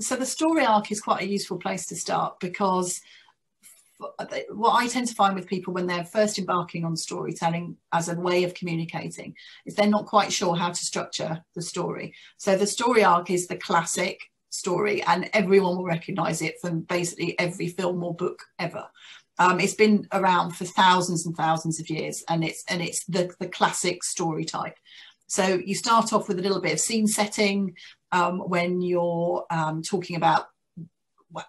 So the story arc is quite a useful place to start, because what I tend to find with people when they're first embarking on storytelling as a way of communicating is they're not quite sure how to structure the story. So the story arc is the classic story, and everyone will recognize it from basically every film or book ever. It's been around for thousands and thousands of years, and it's the classic story type. So you start off with a little bit of scene setting when you're talking about,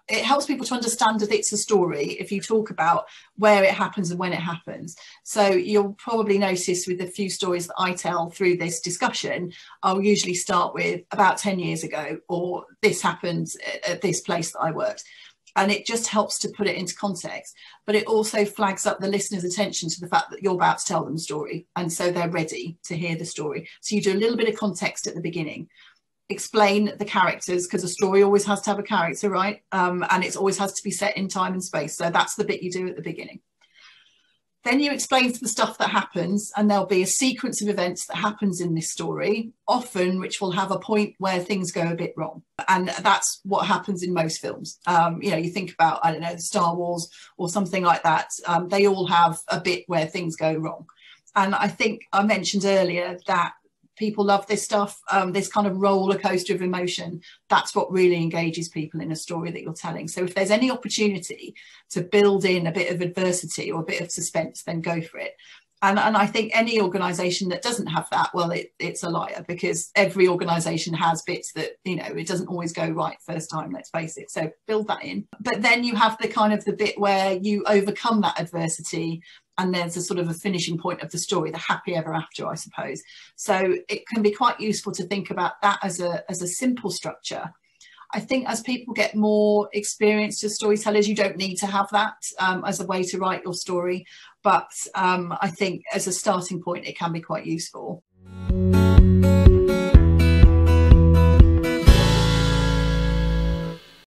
it helps people to understand that it's a story if you talk about where it happens and when it happens. So you'll probably notice with the few stories that I tell through this discussion, I'll usually start with about 10 years ago, or this happened at this place that I worked. And it just helps to put it into context, but it also flags up the listener's attention to the fact that you're about to tell them a story, and so they're ready to hear the story. So you do a little bit of context at the beginning, explain the characters, because a story always has to have a character, right? And it always has to be set in time and space. So that's the bit you do at the beginning. Then you explain the stuff that happens, and there'll be a sequence of events that happens in this story, often which will have a point where things go a bit wrong. And that's what happens in most films. You know, you think about, I don't know, Star Wars or something like that. They all have a bit where things go wrong. And I think I mentioned earlier that people love this stuff, this kind of roller coaster of emotion. That's what really engages people in a story that you're telling. So if there's any opportunity to build in a bit of adversity or a bit of suspense, then go for it. And I think any organisation that doesn't have that, well, it's a liar, because every organisation has bits that, you know, it doesn't always go right first time, let's face it. So build that in. But then you have the kind of the bit where you overcome that adversity, and there's a sort of a finishing point of the story, the happy ever after, I suppose. So it can be quite useful to think about that as a simple structure. I think as people get more experienced as storytellers, you don't need to have that as a way to write your story. But I think as a starting point, it can be quite useful.